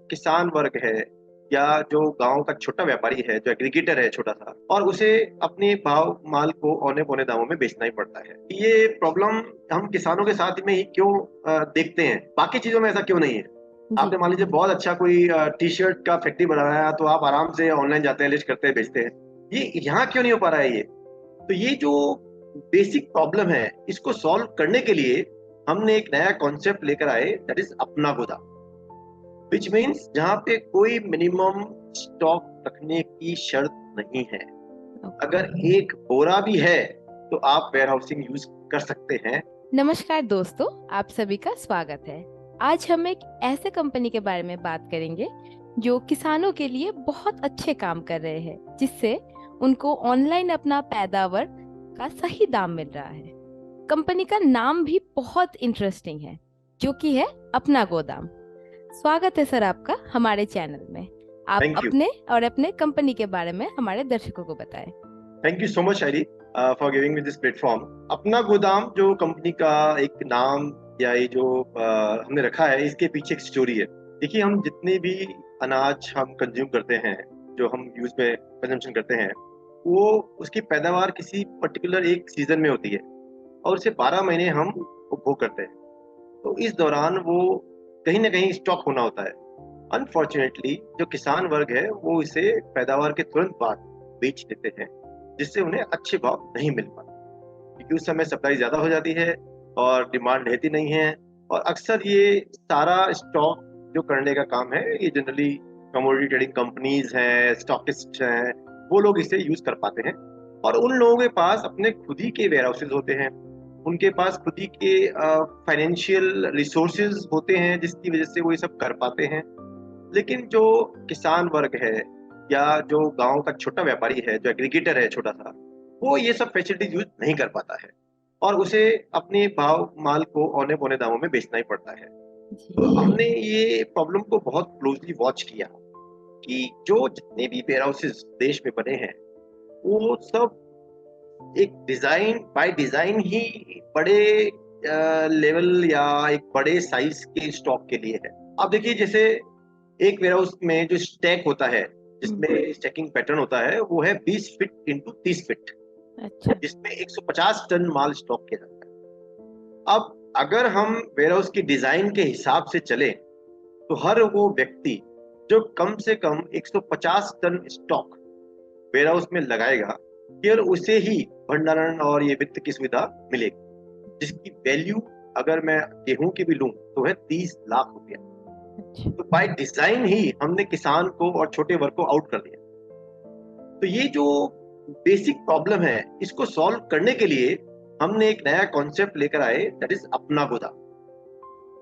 किसान वर्ग है या जो गांव का छोटा व्यापारी है, जो एग्रीगेटर है छोटा सा, और उसे अपने भाव माल को औने पौने दामों में बेचना ही पड़ता है। ये प्रॉब्लम हम किसानों के साथ में ही क्यों देखते हैं, बाकी चीजों में ऐसा क्यों नहीं है? जी। आपने मान लीजिए बहुत अच्छा कोई टी शर्ट का फैक्ट्री बनाया, तो आप आराम से ऑनलाइन जाते हैं, लिस्ट करते हैं, बेचते हैं। ये यहाँ क्यों नहीं हो पा रहा है? ये तो ये जो बेसिक प्रॉब्लम है, इसको सॉल्व करने के लिए हमने एक नया कॉन्सेप्ट लेकर आए, दैट इज अपना गोदाम। विच मीन्स जहाँ पे कोई मिनिमम स्टॉक रखने की शर्त नहीं है। ओके। अगर एक बोरा भी है तो आप वेयर हाउसिंग यूज कर सकते हैं। नमस्कार दोस्तों, आप सभी का स्वागत है। आज हम एक ऐसे कंपनी के बारे में बात करेंगे जो किसानों के लिए बहुत अच्छे काम कर रहे हैं, जिससे उनको ऑनलाइन अपना पैदावार का सही दाम मिल रहा है। कंपनी का नाम भी बहुत इंटरेस्टिंग है, जो कि है अपना गोदाम। स्वागत है सर आपका हमारे चैनल में। आप थैंक यू। अपने और अपने कंपनी के बारे में हमारे दर्शकों को बताएं। Thank you so much Shayari for giving me this platform. अपना गोदाम जो कंपनी का एक नाम या ये जो हमने रखा है, इसके पीछे एक स्टोरी है। देखिए, हम जितने भी अनाज हम कंज्यूम करते हैं, जो हम यूज में कंजम्पशन करते हैं, वो उसकी पैदावार किसी पर्टिकुलर एक सीजन में होती है और उसे 12 महीने हम उपभोग करते हैं। तो इस दौरान वो कहीं ना कहीं स्टॉक होना होता है। अनफॉर्चुनेटली जो किसान वर्ग है वो इसे पैदावार के तुरंत बाद बेच देते हैं, जिससे उन्हें अच्छे भाव नहीं मिल पाते, क्योंकि उस समय सप्लाई ज्यादा हो जाती है और डिमांड रहती नहीं है। और अक्सर ये सारा स्टॉक जो करने का काम है, ये जनरली कमोडिटी ट्रेडिंग कंपनीज हैं, स्टॉकिस्ट हैं, वो लोग इसे यूज कर पाते हैं। और उन लोगों के पास अपने खुद ही के वेयर हाउसेज होते हैं, उनके पास खुद ही के फाइनेंशियल रिसोर्सेज होते हैं, जिसकी वजह से वो ये सब कर पाते हैं। लेकिन जो किसान वर्ग है या जो गांव का छोटा व्यापारी है, जो एग्रीगेटर है छोटा सा, वो ये सब फैसिलिटीज यूज नहीं कर पाता है और उसे अपने भाव माल को औने पौने दामों में बेचना ही पड़ता है। जी। तो हमने ये प्रॉब्लम को बहुत क्लोजली वॉच किया कि जो जितने भी वेयर हाउसेज देश में बने हैं, वो सब एक डिजाइन बाय डिजाइन ही बड़े लेवल या एक बड़े साइज के स्टॉक के लिए है। अब देखिए, जैसे एक वेयरहाउस में जो स्टैक होता है, हम्म। जिसमें स्टैकिंग पैटर्न होता है, वो है 20 फीट इंटू 30 फीट, अच्छा। जिसमें 150 टन माल स्टॉक किया जाता है। अब अगर हम वेयरहाउस की डिजाइन के हिसाब से चले, तो हर वो व्यक्ति जो कम से कम 150 टन स्टॉक वेयरहाउस में लगाएगा, केवल उसे ही भंडारण और ये वित्त की सुविधा मिलेगी, जिसकी वैल्यू अगर मैं गेहूं की भी लूं तो है 30 लाख रुपया। अच्छा। तो बाय डिजाइन ही हमने किसान को और छोटे वर्ग को आउट कर दिया। तो ये जो बेसिक प्रॉब्लम है, इसको सॉल्व करने के लिए हमने एक नया कॉन्सेप्ट लेकर आए, दैट इज अपना गोदाम।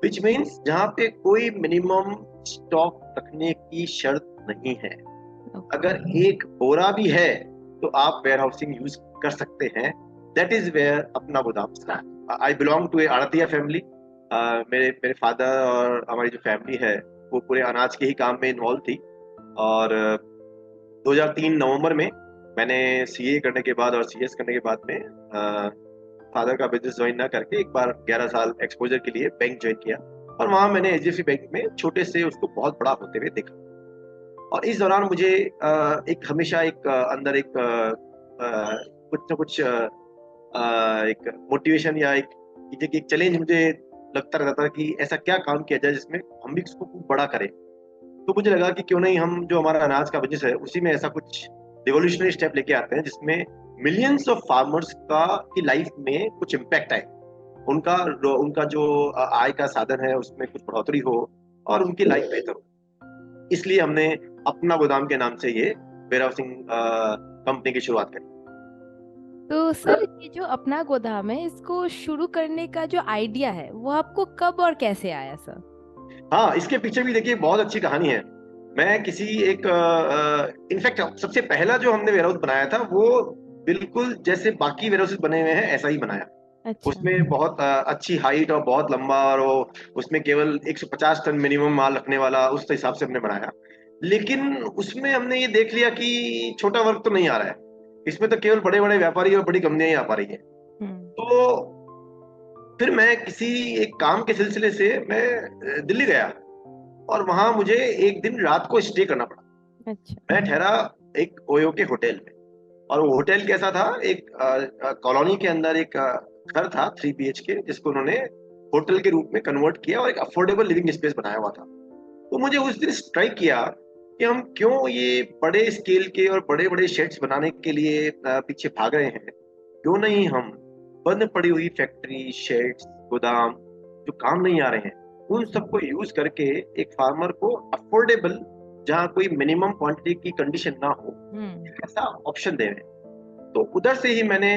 विच मीन्स जहाँ पे कोई मिनिमम स्टॉक रखने की शर्त नहीं है। ओके। अगर एक बोरा भी है तो आप वेयर हाउसिंग यूज कर सकते हैं। दैट इज वेयर अपना गोदाम start. I belong to a arhtiya family. मेरे मेरे फादर और हमारी जो फैमिली है, वो पूरे अनाज के ही काम में इन्वॉल्व थी। और 2003 नवंबर में मैंने सीए करने के बाद और सीएस करने के बाद में फादर का बिजनेस ज्वाइन ना करके एक बार 11 साल एक्सपोजर के लिए बैंक ज्वाइन किया। और वहां मैंने एचडीएफसी बैंक में छोटे से उसको बहुत बड़ा होते हुए देखा। और इस दौरान मुझे एक हमेशा एक अंदर एक कुछ ना कुछ एक मोटिवेशन या एक चैलेंज मुझे लगता रहता था कि ऐसा क्या काम किया जाए जिसमें हम भी इसको खूब बड़ा करें। तो मुझे लगा कि क्यों नहीं हम जो हमारा अनाज का बिजनेस है, उसी में ऐसा कुछ रिवोल्यूशनरी स्टेप लेके आते हैं, जिसमें मिलियंस ऑफ फार्मर्स का की लाइफ में कुछ इम्पैक्ट आए, उनका उनका जो आय का साधन है उसमें कुछ बढ़ोतरी हो और उनकी लाइफ बेहतर हो। इसलिए हमने अपना गोदाम के नाम से ये वेयर हाउसिंग कंपनी की शुरुआत करी। तो सर, ये जो अपना गोदाम है, इसको शुरू करने का जो आइडिया है, वो आपको कब और कैसे आया सर? हाँ, इसके पीछे भी देखिए बहुत अच्छी कहानी है। मैं किसी एक इनफैक्ट सबसे पहला जो हमने वेयर हाउस बनाया था, वो बिल्कुल जैसे बाकी वेयर हाउसेस बने हुए हैं ऐसा ही बनाया। अच्छा। उसमें बहुत अच्छी हाइट और बहुत लंबा, और वो उसमें केवल 150 टन मिनिमम माल रखने वाला, उस हिसाब से हमने बनाया। लेकिन उसमें हमने ये देख लिया कि छोटा वर्ग तो नहीं आ रहा है, इसमें तो केवल बड़े बड़े व्यापारी और बड़ी कंपनियां ही आ पा रही हैं। हम्म। तो फिर मैं किसी एक काम के सिलसिले से मैं दिल्ली गया। और वहां मुझे एक दिन रात को स्टे करना पड़ा। अच्छा। मैं ठहरा एक ओयो के होटल में। और वो होटल कैसा था, एक कॉलोनी के अंदर एक घर था 3 BHK, जिसको उन्होंने होटल के रूप में कन्वर्ट किया और एक अफोर्डेबल लिविंग स्पेस बनाया हुआ था। तो मुझे उस दिन स्ट्राइक किया कि हम क्यों ये बड़े स्केल के और बड़े बड़े शेड्स बनाने के लिए पीछे भाग रहे हैं। क्यों नहीं हम बंद पड़ी हुई फैक्ट्री, शेड्स, गोदाम जो काम नहीं आ रहे हैं, उन सबको यूज करके एक फार्मर को अफोर्डेबल, जहाँ कोई मिनिमम क्वांटिटी की कंडीशन ना हो, एक ऐसा ऑप्शन दे रहे हैं। तो उधर से ही मैंने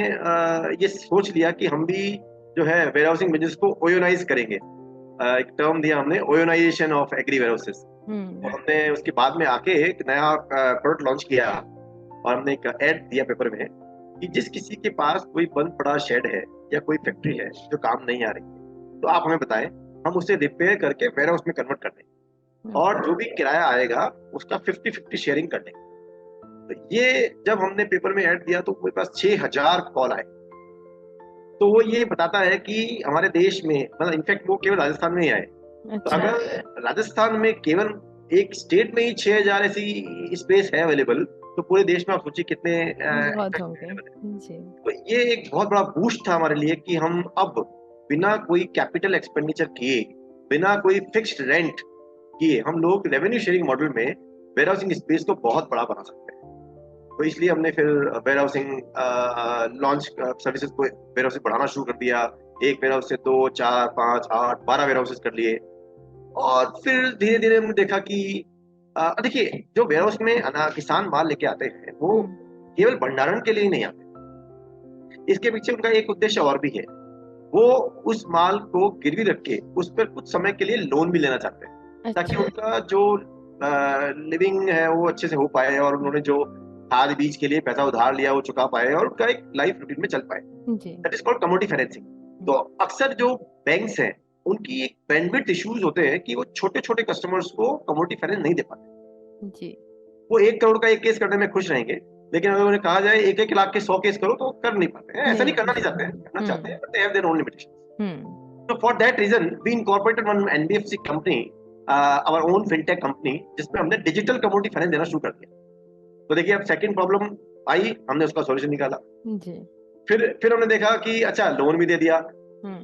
ये सोच लिया कि हम भी जो है वेयर हाउसिंग बिजनेस को ओयोनाइज करेंगे। एक टर्म दिया हमने, ओयोनाइजेशन ऑफ एग्री वेयर हाउसेस। तो हमने उसके बाद में आके एक नया प्रोडक्ट लॉन्च किया और हमने एक एड दिया पेपर में कि जिस किसी के पास कोई बंद पड़ा शेड है या कोई फैक्ट्री है जो काम नहीं आ रही है, तो आप हमें बताएं, हम उसे रिपेयर करके वेयर हाउस में कन्वर्ट कर देंगे और जो भी किराया आएगा उसका 50-50 शेयरिंग कर देंगे। तो ये जब हमने पेपर में ऐड दिया तो मेरे पास 6,000 कॉल आए। तो वो ये बताता है कि हमारे देश में, मतलब इनफैक्ट वो केवल राजस्थान में ही आए। तो अच्छा। अगर राजस्थान में केवल एक स्टेट में ही 6,000 ऐसी स्पेस है अवेलेबल, तो पूरे देश में आप सोचिए कितने बहुत इनफैक्ट होंगे जी। तो ये एक बहुत बड़ा बूस्ट था हमारे लिए कि हम अब बिना कोई कैपिटल एक्सपेंडिचर किए, बिना कोई फिक्स्ड रेंट किए, हम लोग रेवेन्यू शेयरिंग मॉडल में वेयर हाउसिंग स्पेस को बहुत बड़ा बना सकते हैं। तो इसलिए हमने फिर वेयर हाउसिंग लॉन्च सर्विसेज को वेयर हाउसेज बढ़ाना शुरू कर दिया। एक वेयर हाउस से 2, 4, 5, 8, 12 वेयर हाउसेज कर लिए। और फिर धीरे धीरे हमने देखा कि देखिए, जो वेयर हाउस में किसान माल लेके आते हैं वो केवल भंडारण के लिए ही नहीं आते। इसके पीछे उनका एक उद्देश्य और भी है। वो उस माल को गिरवी रख के उस पर कुछ समय के लिए लोन भी लेना चाहते हैं, ताकि अच्छा। उनका जो लिविंग है वो अच्छे से हो पाए और उन्होंने जो खाद बीज के लिए पैसा उधार लिया वो चुका पाए और उनका एक लाइफ रूटीन में चल पाए। जी। That is called commodity financing. तो अक्सर जो बैंक्स हैं उनकी एक बैंडविड्थ इश्यूज होते हैं कि वो छोटे छोटे कस्टमर्स को कमोडिटी फाइनेंस नहीं दे पाते। जी। वो 1 करोड़ का एक केस करने में खुश रहेंगे, लेकिन अगर उन्हें कहा जाए 1-1 लाख के 100 केस करो तो वो कर नहीं पाते हैं। ऐसा नहीं, करना नहीं चाहते हैं, करना चाहते हैं, but they have their own limitations. So for that reason, we incorporated one NBFC company, our own fintech company, जिसमें हमने डिजिटल कम्युनिटी फाइनेंस देना शुरू कर दिया। तो देखिए, अब सेकंड प्रॉब्लम आई, हमने उसका सॉल्यूशन निकाला। जी। फिर हमने देखा कि अच्छा, लोन भी दे दिया,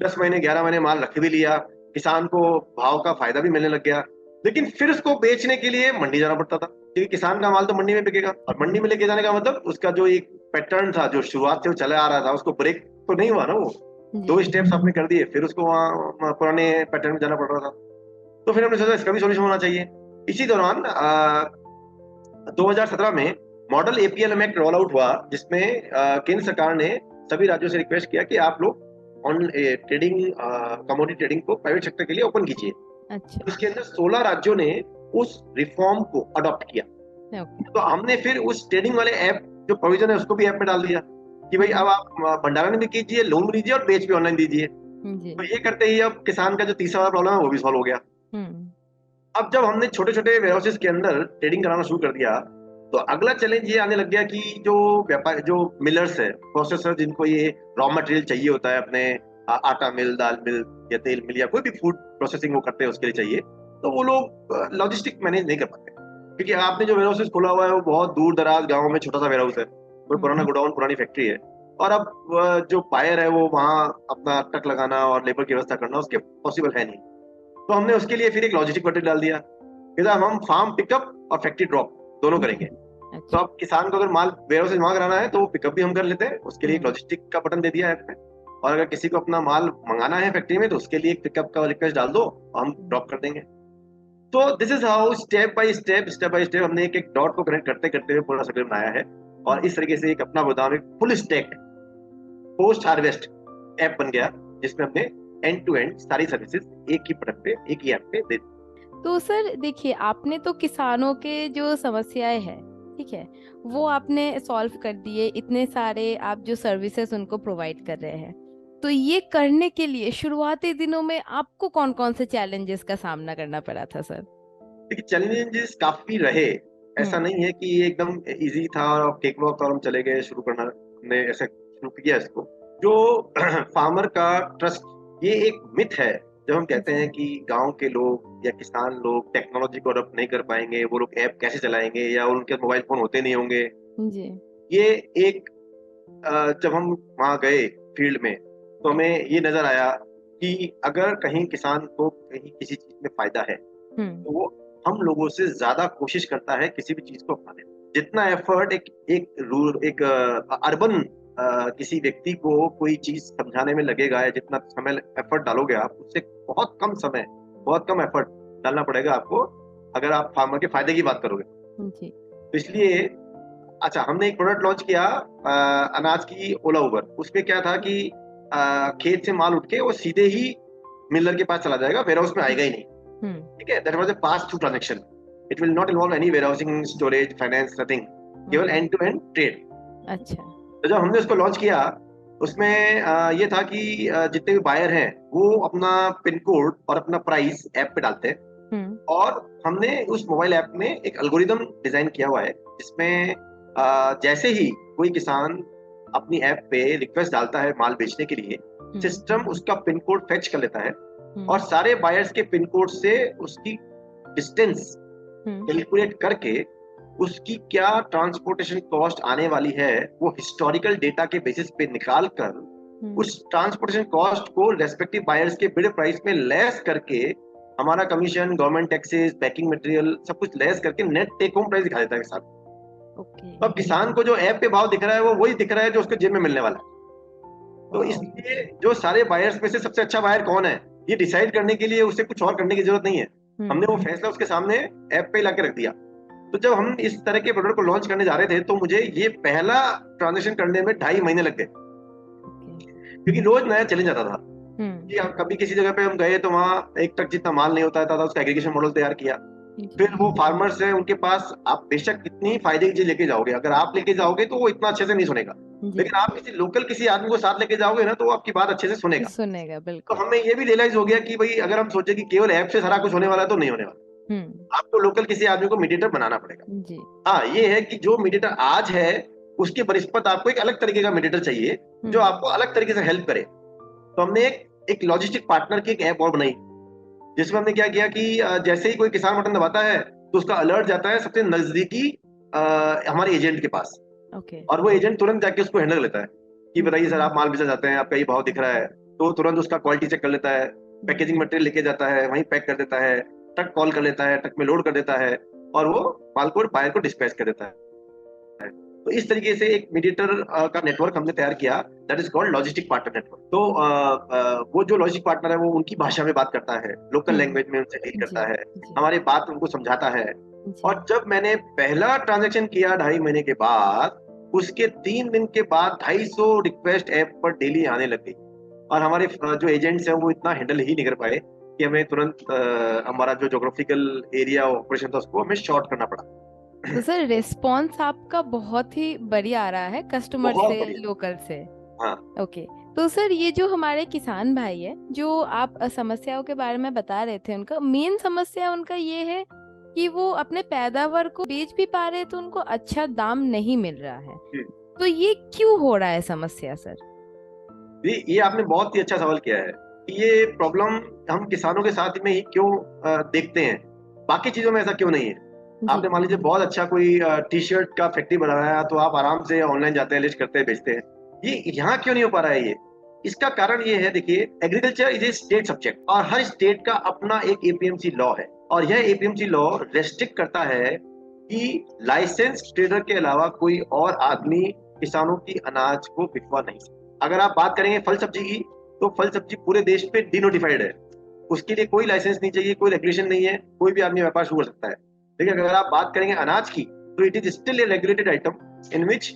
10 महीने 11 महीने माल रख भी लिया, किसान को भाव का फायदा भी मिलने लग गया। लेकिन फिर उसको बेचने के लिए मंडी जाना पड़ता था, क्योंकि किसान का माल तो मंडी में बिकेगा, और मंडी में लेके जाने का मतलब उसका जो एक पैटर्न था जो शुरुआत से वो चला आ रहा था उसको ब्रेक तो नहीं हुआ ना। वो जी। 2 स्टेप्स आपने कर दिए, फिर उसको वहाँ पुराने पैटर्न में जाना पड़ रहा था। तो फिर हमने सोचा इसका भी सॉल्यूशन होना चाहिए। इसी दौरान 2017 में मॉडल एपीएलएम एक्ट रोल आउट हुआ, जिसमें केंद्र सरकार ने सभी राज्यों से रिक्वेस्ट किया कि आप लोग ऑन ट्रेडिंग, कमोडिटी ट्रेडिंग को प्राइवेट सेक्टर के लिए ओपन कीजिए। अच्छा। उसके अंदर 16 राज्यों ने उस रिफॉर्म को अडॉप्ट किया। ओके। तो हमने फिर उस ट्रेडिंग वाले ऐप जो प्रोविजन है उसको भी ऐप में डाल दिया कि भाई अब आप भंडारण भी कीजिए, लोन भी लीजिए और बेच भी ऑनलाइन दीजिए। जी। तो ये करते ही अब किसान का जो तीसरा वाला प्रॉब्लम है वो भी सॉल्व हो गया। अब जब हमने छोटे छोटे वेयरहाउसेस के अंदर ट्रेडिंग कराना शुरू कर दिया, तो अगला चैलेंज ये आने लग गया कि जो व्यापार, जो मिलर्स है, प्रोसेसर, जिनको ये रॉ मटेरियल चाहिए होता है अपने आटा मिल, दाल मिल या तेल मिल या कोई भी फूड प्रोसेसिंग वो करते हैं उसके लिए चाहिए, तो वो लोग लॉजिस्टिक मैनेज नहीं कर पाते, क्योंकि आपने जो वेयरहाउसेस खोला हुआ है वो बहुत दूर दराज गाँव में छोटा सा वेयरहाउस है, कोई पुराना गोडाउन, पुरानी फैक्ट्री है, और अब जो बायर है वो वहाँ अपना ट्रक लगाना और लेबर की व्यवस्था करना उसके पॉसिबल है नहीं। तो हमने उसके लिए फिर एक लॉजिस्टिक मटेरियल डाल दिया कि हम फार्म पिकअप और फैक्ट्री ड्रॉप दोनों करेंगे। तो अब किसान को अगर माल वेयरहाउस से जमा कराना है तो वो पिकअप भी हम कर लेते हैं, उसके लिए एक लॉजिस्टिक का बटन दे दिया है ऐप में। और अगर किसी को अपना माल मंगाना है फैक्ट्री में तो उसके लिए एक पिकअप का रिक्वेस्ट डाल दो और हम ड्रॉप कर देंगे। तो this is how step by step हमने एक एक डॉट को कनेक्ट करते करते हुए पूरा सर्कल बनाया है, और इस तरीके से एक अपना गोदाम, एक full stack post harvest app बन गया, जिसमें हमने एंड टू एंड सारी सर्विसेज एक ही प्रोडक्ट पे, एक ही ऐप पे दे दी। तो सर देखिए, आपने तो किसानों के जो समस्याएं हैं, ठीक है, वो आपने सॉल्व कर दिए, इतने सारे आप जो सर्विसेज उनको प्रोवाइड कर रहे हैं। तो ये करने के लिए शुरुआती दिनों में आपको कौन कौन से चैलेंजेस का सामना करना पड़ा था सर? देखिए, चैलेंजेस काफी रहे, ऐसा नहीं है कि ये एकदम इजी था और केक वॉक और हम चले गए शुरू करना, हमने ऐसा शुरू किया इसको। जो फार्मर का ट्रस्ट, ये एक मिथ है जब हम कहते जी हैं कि गांव के लोग या किसान लोग टेक्नोलॉजी को अडॉप्ट नहीं कर पाएंगे, वो लोग ऐप कैसे चलाएंगे या उनके मोबाइल फोन होते नहीं होंगे, जी। ये एक जब हम वहां गए फील्ड में तो हमें ये नजर आया कि अगर कहीं किसान को कहीं किसी चीज में फायदा है हम्म। तो वो हम लोगों से ज्यादा कोशिश करता है किसी भी चीज को अपनाने में। जितना एफर्ट एक एक रूर एक अर्बन किसी व्यक्ति को कोई चीज समझाने में लगेगा या जितना समय एफर्ट डालोगे आप, उससे बहुत कम समय, बहुत कम एफर्ट डालना पड़ेगा आपको अगर आप फार्मर के फायदे की बात करोगे। जी। तो इसलिए अच्छा, हमने एक प्रोडक्ट लॉन्च किया अनाज की, ओला उबर। उसमें क्या था कि खेत से माल उठ के वो सीधे ही मिलर के पास चला जाएगा, वेयर हाउस में आएगा ही नहीं। हम्म। ठीक है, that was a pass through transaction. It will not involve any warehousing, storage, finance, nothing, केवल hmm. End to end trade. अच्छा। तो जब हमने उसको लॉन्च किया, उसमें ये था कि जितने भी बायर हैं वो अपना पिन कोड और अपना प्राइस ऐप पे डालते हैं। हम्म। और हमने उस मोबाइल ऐप में एक एल्गोरिदम डिजाइन किया हुआ है जिसमें जैसे ही कोई किसान अपनी ऐप पे रिक्वेस्ट डालता है माल बेचने के लिए, हम्म। सिस्टम उसका पिन कोड फेच कर लेता है और हम्म। सारे बायर्स के पिन कोड से उसकी डिस्टेंस हम्म। कैलकुलेट करके उसकी क्या ट्रांसपोर्टेशन कॉस्ट आने वाली है वो हिस्टोरिकल डेटा के बेसिस पे निकाल कर हम्म। उस ट्रांसपोर्टेशन कॉस्ट को रेस्पेक्टिव बायर्स के बिड प्राइस में लेस करके हमारा commission, government taxes, packing material सब कुछ लेस करके नेट टेक होम प्राइस दिखा देता है किसान। ओके। तो अब किसान को जो ऐप पे भाव दिख रहा है वो वही दिख रहा है जो उसके जेब में मिलने वाला है। तो वाह। इसलिए जो सारे बायर्स में से सबसे अच्छा बायर कौन है, ये डिसाइड करने के लिए उसे कुछ और करने की जरूरत नहीं है। हमने वो फैसला उसके सामने ऐप पे लाके रख दिया। तो जब हम इस तरह के प्रोडक्ट को लॉन्च करने जा रहे थे तो मुझे ये पहला ट्रांजेक्शन करने में 2.5 महीने लग गए, ओके। क्योंकि रोज नया चैलेंज आता था हम्म। कि हम कभी किसी जगह पे हम गए तो वहाँ एक ट्रक जितना माल नहीं होता था, उसका एग्रीगेशन मॉडल तैयार किया। जी। फिर वो फार्मर्स है उनके पास आप बेशक कितनी फायदे की चीज लेके जाओगे, अगर आप लेके जाओगे तो वो इतना अच्छे से नहीं सुनेगा, जी। लेकिन आप किसी लोकल किसी आदमी को साथ लेके जाओगे ना तो वो आपकी बात अच्छे से सुनेगा। सुनेगा तो बिल्कुल। हमें ये भी रियलाइज हो गया कि भाई अगर हम सोचे कि केवल ऐप से सारा कुछ होने वाला है तो नहीं होने वाला, हम्म। आपको लोकल किसी आदमी को मीडिएटर बनाना पड़ेगा। जी। हाँ, ये है कि जो मीडिएटर आज है उसके बनिस्पत आपको एक अलग तरीके का मीडिएटर चाहिए जो हम्म। आपको अलग तरीके से हेल्प करे। तो हमने एक एक लॉजिस्टिक पार्टनर की एक ऐप और बनाई जिसमें हमने क्या किया कि जैसे ही कोई किसान बटन दबाता है तो उसका अलर्ट जाता है सबसे नजदीकी हमारे एजेंट के पास, ओके। और वो एजेंट तुरंत जाके उसको हैंडल लेता है कि बताइए सर, आप माल बेचा जाते हैं, आपका ये भाव दिख रहा है। तो तुरंत उसका क्वालिटी चेक कर लेता है, पैकेजिंग मटेरियल लेके जाता है, वहीं पैक कर देता है, ट्रक कॉल कर लेता है, ट्रक में लोड कर देता है और वो माल को बायर को डिस्पैच कर देता है। तो इस तरीके से एक मीडिएटर का नेटवर्क हमने तैयार किया, that is called logistic partner network. तो वो जो लॉजिस्टिक पार्टनर है वो उनकी भाषा में बात करता है, लोकल लैंग्वेज में उनसे डील जी। करता है, जी। हमारी बात उनको समझाता है। जी। और जब मैंने पहला ट्रांजेक्शन किया 2.5 महीने के बाद, उसके 3 दिन के बाद 250 रिक्वेस्ट ऐप पर डेली आने लग गई। और हमारे जो एजेंट्स हैं वो इतना हैंडल ही नहीं कर पाए कि हमें तुरंत हमारा जो जोग्राफिकल एरिया ऑपरेशन था उसको हमें शॉर्ट करना पड़ा। तो सर रिस्पॉन्स आपका बहुत ही बढ़िया आ रहा है कस्टमर बहुत से, बढ़िया। लोकल से। हाँ, ओके। तो सर ये जो हमारे किसान भाई है जो आप समस्याओं के बारे में बता रहे थे, उनका मेन समस्या उनका ये है कि वो अपने पैदावार को बेच भी पा रहे तो उनको अच्छा दाम नहीं मिल रहा है। तो ये क्यों हो रहा है समस्या सर? ये आपने बहुत ही अच्छा सवाल किया है कि ये प्रॉब्लम हम किसानों के साथ में ही क्यों देखते हैं, बाकी चीजों में ऐसा क्यों नहीं है। जी। आपने मान लीजिए बहुत अच्छा कोई टी-शर्ट का फैक्ट्री बनाया तो आप आराम से ऑनलाइन जाते हैं, लिस्ट करते हैं, बेचते हैं। ये यहाँ क्यों नहीं हो पा रहा है? ये इसका कारण ये है, देखिए, agriculture is a state subject और हर स्टेट का अपना एक एपीएमसी लॉ है और यह एपीएमसी लॉ रेस्ट्रिक्ट करता है कि लाइसेंस ट्रेडर के अलावा कोई और आदमी किसानों की अनाज को बिकवा नहीं सकता। अगर आप बात करेंगे फल सब्जी की, तो फल सब्जी पूरे देश पे डिनोटिफाइड है, उसके लिए कोई लाइसेंस नहीं चाहिए, कोई रेगुलेशन नहीं है, कोई भी आदमी व्यापार शुरू कर सकता है। लेकिन अगर आप बात करेंगे अनाज की, तो it is still a regulated item in which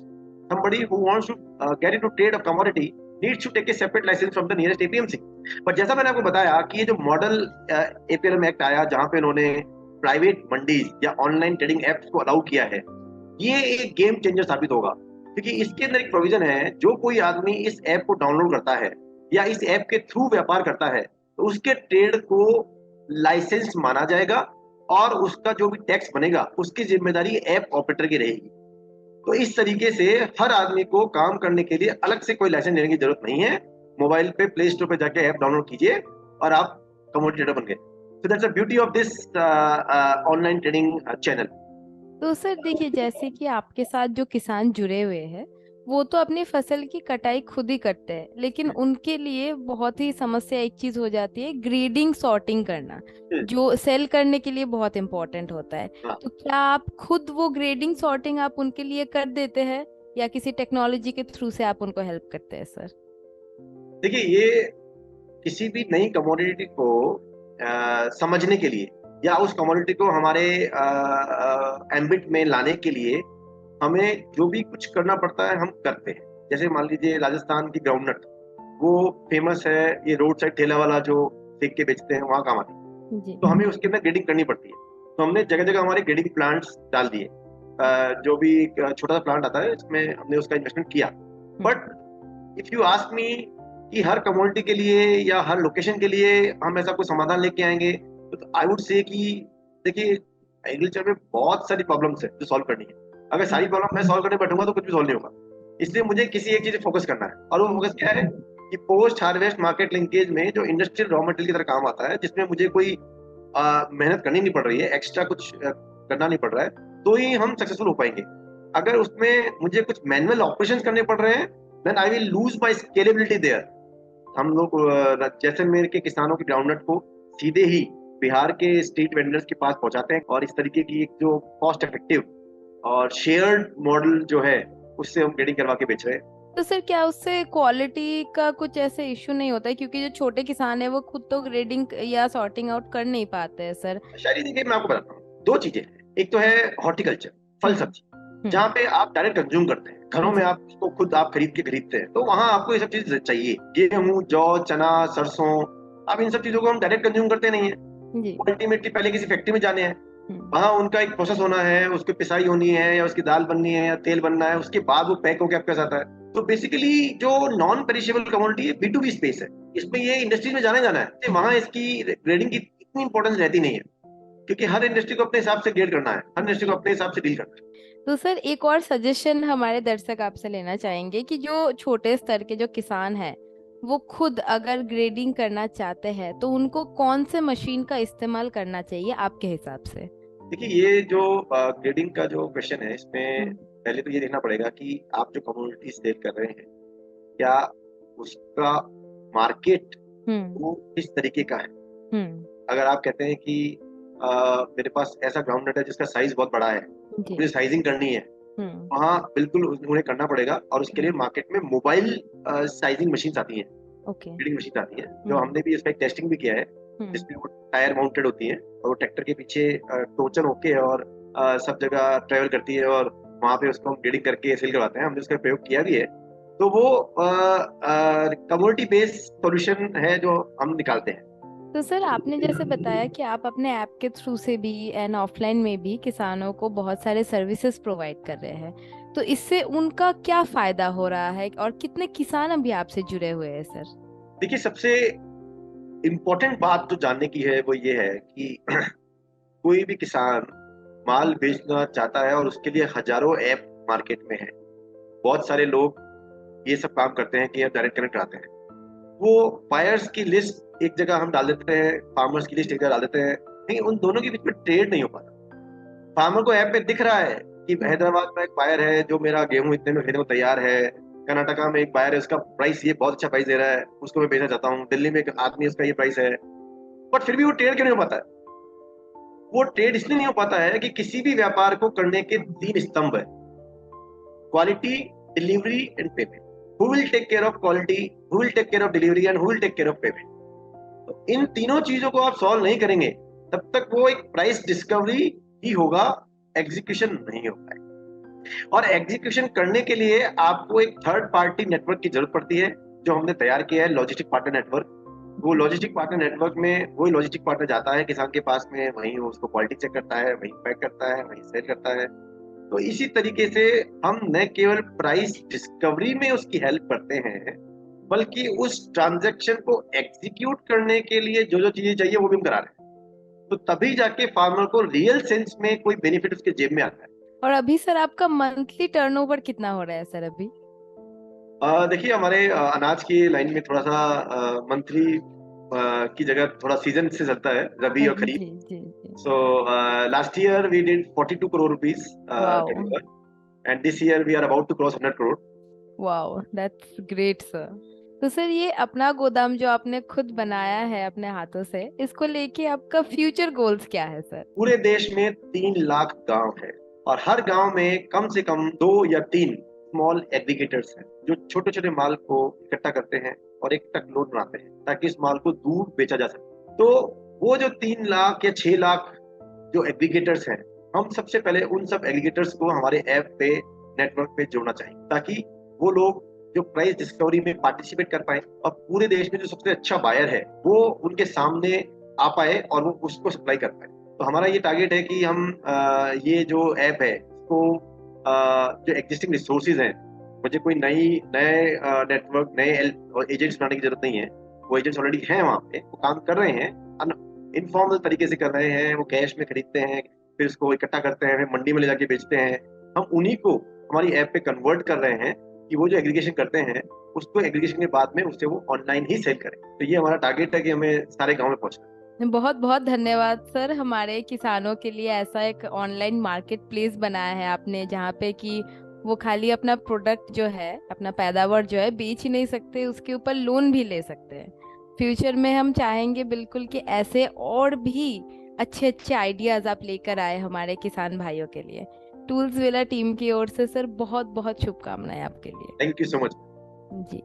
somebody who wants to get into trade of commodity needs to take a separate license from the nearest APMC। पर जैसा मैंने आपको बताया कि ये जो मॉडल एपीएलएम एक्ट आया जहां पे इन्होंने प्राइवेट मंडीज या ऑनलाइन ट्रेडिंग एप्स को अलाउ किया है, ये एक गेम चेंजर साबित होगा, क्योंकि इसके अंदर एक प्रोविजन है, जो कोई आदमी इस ऐप को डाउनलोड करता है या इस ऐप के थ्रू व्यापार करता है तो उसके ट्रेड को लाइसेंस माना जाएगा और उसका जो भी टैक्स बनेगा उसकी जिम्मेदारी ऐप ऑपरेटर की रहेगी। तो इस तरीके से हर आदमी को काम करने के लिए अलग से कोई लाइसेंस लेने की जरूरत नहीं है। मोबाइल पे प्ले स्टोर पे जाके ऐप डाउनलोड कीजिए और आप कमोडिटी ट्रेडर बन गए। So that's the beauty of this online trading channel. तो सर देखिए, जैसे कि आपके साथ जो किसान जुड़े हुए हैं वो तो अपनी फसल की कटाई खुद ही करते हैं, लेकिन उनके लिए बहुत ही समस्या एक चीज हो जाती है, ग्रेडिंग सॉर्टिंग करना, जो सेल करने के लिए बहुत इंपॉर्टेंट होता है। तो क्या आप खुद वो ग्रेडिंग सॉर्टिंग आप उनके लिए कर देते हैं या किसी टेक्नोलॉजी के थ्रू से आप उनको हेल्प करते हैं सर? देखिए, ये किसी भी नई कमोडिटी को समझने के लिए या उस कमोडिटी को हमारे एम्बिट में लाने के लिए हमें जो भी कुछ करना पड़ता है हम करते हैं। जैसे मान लीजिए राजस्थान की ग्राउंडनट, वो फेमस है, ये रोड साइड ठेला वाला जो सेक के बेचते हैं वहां काम आती है। तो हमें उसके अंदर ग्रेडिंग करनी पड़ती है, तो हमने जगह जगह हमारे ग्रेडिंग प्लांट्स डाल दिए। जो भी छोटा सा प्लांट आता है इसमें हमने उसका इन्वेस्टमेंट किया। But if you ask me कि हर कमोडिटी के लिए या हर लोकेशन के लिए हम ऐसा कोई समाधान लेके आएंगे, तो आई वुड से कि देखिए, एग्रीकल्चर में बहुत सारी प्रॉब्लम्स है जो सॉल्व करनी है। अगर सारी प्रॉब्लम मैं सॉल्व करने बैठूंगा तो कुछ भी सॉल्व नहीं होगा। इसलिए मुझे किसी एक चीज पे फोकस करना है, और वो फोकस क्या है कि पोस्ट हार्वेस्ट मार्केट लिंकेज में जो इंडस्ट्रियल रॉ मटेरियल की तरह काम आता है, जिसमें मुझे कोई मेहनत करनी नहीं पड़ रही है, एक्स्ट्रा कुछ करना नहीं पड़ रहा है, तो ही हम सक्सेसफुल हो पाएंगे। अगर उसमें मुझे कुछ मैनुअल ऑपरेशंस करने पड़ रहे हैं, then I will lose my scalability there. हम लोग जैसलमेर के किसानों की ग्राउंडनट को सीधे ही बिहार के स्ट्रीट वेंडर्स के पास पहुंचाते हैं, और इस तरीके की एक जो कॉस्ट इफेक्टिव और शेयर्ड मॉडल जो है उससे हम ग्रेडिंग करवा के बेच रहे हैं। तो सर क्या उससे क्वालिटी का कुछ ऐसे इश्यू नहीं होता है, क्योंकि जो छोटे किसान है वो खुद तो ग्रेडिंग या सॉर्टिंग आउट कर नहीं पाते हैं सर? शायद देखिए, मैं आपको बताता हूँ, दो चीजें हैं। एक तो है हॉर्टिकल्चर, फल सब्जी, जहाँ पे आप डायरेक्ट कंज्यूम करते हैं, घरों में आप उसको खुद आप खरीदते हैं, तो वहां आपको ये सब चीज चाहिए। गेहूं, जौ, चना, सरसों, आप इन सब चीजों को हम डायरेक्ट कंज्यूम करते नहीं है। अल्टीमेटली पहले किसी फैक्ट्री में जाने हैं, वहां उनका एक प्रोसेस होना है, उसकी पिसाई होनी है या उसकी दाल बननी है या तेल बनना है, उसके बाद वो पैक होकर आपके पास आता है। तो बेसिकली जो नॉन पेरिशेबल कमोडिटी है, B2B स्पेस है, इसमें ये इंडस्ट्री में जाना है, तो वहां इसकी ग्रेडिंग की इतनी इंपॉर्टेंस रहती नहीं है, क्योंकि हर इंडस्ट्री को अपने हिसाब से ग्रेड करना है, हर इंडस्ट्री को अपने हिसाब से डील करना है। तो सर एक और सजेशन हमारे दर्शक आपसे लेना चाहेंगे कि जो छोटे स्तर के जो किसान हैं वो खुद अगर ग्रेडिंग करना चाहते हैं तो उनको कौन से मशीन का इस्तेमाल करना चाहिए आपके हिसाब से? देखिए, ये जो ग्रेडिंग का जो क्वेश्चन है, इसमें पहले तो ये देखना पड़ेगा कि आप जो कमोडिटी सेल कर रहे हैं, क्या उसका मार्केट वो किस तरीके का है। अगर आप कहते हैं कि मेरे पास ऐसा ग्राउंड नट है जिसका साइज बहुत बड़ा है, मुझे साइजिंग करनी है, वहाँ बिल्कुल उन्हें करना पड़ेगा, और उसके लिए मार्केट में मोबाइल साइजिंग मशीन आती है, ग्रेडिंग मशीन आती है, जो हमने भी इसका टेस्टिंग भी किया है, जिसमें वो टायर माउंटेड होती है और वो ट्रैक्टर के पीछे टोचन होके और सब जगह ट्रेवल करती है, और वहां पे उसको हम ग्रेडिंग करके सेल करवाते हैं। हमने उसका प्रयोग किया भी है। तो वो कम्युनिटी बेस्ड सॉल्यूशन है जो हम निकालते हैं। तो सर आपने जैसे बताया कि आप अपने ऐप के थ्रू से भी एंड ऑफलाइन में भी किसानों को बहुत सारे सर्विसेज प्रोवाइड कर रहे हैं, तो इससे उनका क्या फायदा हो रहा है और कितने किसान अभी आपसे जुड़े हुए हैं सर? देखिए, सबसे इम्पोर्टेंट बात जो जानने की है वो ये है कि कोई भी किसान माल बेचना चाहता है और उसके लिए हजारों ऐप मार्केट में है। बहुत सारे लोग ये सब काम करते हैं कि डायरेक्ट कनेक्ट आते हैं। वो बायर्स की लिस्ट एक जगह हम डाल देते हैं, फार्मर्स की लिस्ट एक जगह डाल देते हैं, लेकिन उन दोनों के बीच में ट्रेड नहीं हो पाता। फार्मर को ऐप में दिख रहा है कि हैदराबाद में एक बायर है जो मेरा गेहूं इतने में खरीदने को तैयार है, कर्नाटका में एक बायर है उसका प्राइस ये बहुत अच्छा प्राइस दे रहा है, उसको मैं बेचना चाहता हूँ, दिल्ली में एक आदमी उसका ये प्राइस है, बट फिर भी वो ट्रेड क्यों नहीं हो पाता है? वो ट्रेड इसलिए नहीं हो पाता है कि किसी भी व्यापार को करने के तीन स्तंभ है: quality, delivery and payment. Who will take care of quality, who will take care of delivery and who will take care of payment. तो इन तीनों चीजों को आप सॉल्व नहीं करेंगे तब तक वो एक प्राइस डिस्कवरी ही होगा, एग्जीक्यूशन नहीं हो पाएगा। और एग्जीक्यूशन करने के लिए आपको एक थर्ड पार्टी नेटवर्क की जरूरत पड़ती है, जो हमने तैयार किया है, लॉजिस्टिक पार्टनर नेटवर्क। वो लॉजिस्टिक पार्टनर नेटवर्क में वही लॉजिस्टिक पार्टनर जाता है किसान के पास में, वहीं उसको क्वालिटी चेक करता है, वहीं पैक करता है, वहीं सेल करता है। तो इसी तरीके से हम न केवल प्राइस डिस्कवरी में उसकी हेल्प करते हैं, बल्कि उस ट्रांजैक्शन को एग्जीक्यूट करने के लिए जो जो चीजें चाहिए वो भी हम करा रहे हैं। तो तभी जाके फार्मर को रियल सेंस में कोई बेनिफिट उसके जेब में आता है। और अभी सर आपका मंथली टर्नओवर कितना हो रहा है सर अभी? देखिए, हमारे अनाज की लाइन में थोड़ा सा मंथली की जगह थोड़ा सीजन से चलता है, रबी और जी खरीफ। जी जी। So last year we did 42 crore rupees wow. turnover, and this year we are about to cross 100 crore. Wow, that's great sir. तो सर ये अपना गोदाम जो आपने खुद बनाया है अपने हाथों से, इसको लेके आपका फ्यूचर गोल्स क्या है सर? पूरे देश में 3 लाख गांव है, और हर गांव में कम से कम 2 या 3 स्मॉल एग्रीगेटर्स हैं जो छोटे छोटे माल को इकट्ठा करते हैं और एक ट्रक लोड बनाते हैं ताकि इस माल को दूर बेचा जा सके। तो वो जो 3 लाख या 6 लाख जो एग्रीगेटर्स हैं, हम सबसे पहले उन सब एग्रीगेटर्स को हमारे ऐप पे, नेटवर्क पे जोड़ना चाहिए, ताकि वो लोग जो प्राइस डिस्कवरी में पार्टिसिपेट कर पाए और पूरे देश में जो सबसे अच्छा बायर है वो उनके सामने आ पाए और वो उसको सप्लाई कर पाए। तो हमारा ये टारगेट है कि हम ये जो ऐप है इसको जो एग्जिस्टिंग रिसोर्सेज हैं, मुझे कोई नए नेटवर्क, नए एजेंट्स बनाने की जरूरत नहीं है। वो एजेंट्स ऑलरेडी हैं वहाँ पे, वो काम कर रहे हैं, इनफॉर्मल तरीके से कर रहे हैं। वो कैश में खरीदते हैं, फिर उसको इकट्ठा करते हैं, फिर मंडी में ले जाके बेचते हैं। हम उन्हीं को हमारी ऐप पे कन्वर्ट कर रहे हैं कि वो जो एग्रीगेशन करते हैं उसको एग्रीगेशन के बाद में उससे वो ऑनलाइन ही सेल करें। तो ये हमारा टारगेट है कि हमें सारे गाँव में पहुंचना है। बहुत बहुत धन्यवाद सर, हमारे किसानों के लिए ऐसा एक ऑनलाइन मार्केट प्लेस बनाया है आपने, जहाँ पे कि वो खाली अपना प्रोडक्ट जो है, अपना पैदावार जो है बेच ही नहीं सकते, उसके ऊपर लोन भी ले सकते हैं। फ्यूचर में हम चाहेंगे बिल्कुल कि ऐसे और भी अच्छे अच्छे आइडियाज आप लेकर आए हमारे किसान भाइयों के लिए। टूल्स विला टीम की ओर से सर बहुत बहुत शुभकामनाएं आपके लिए। Thank you so much. Ji.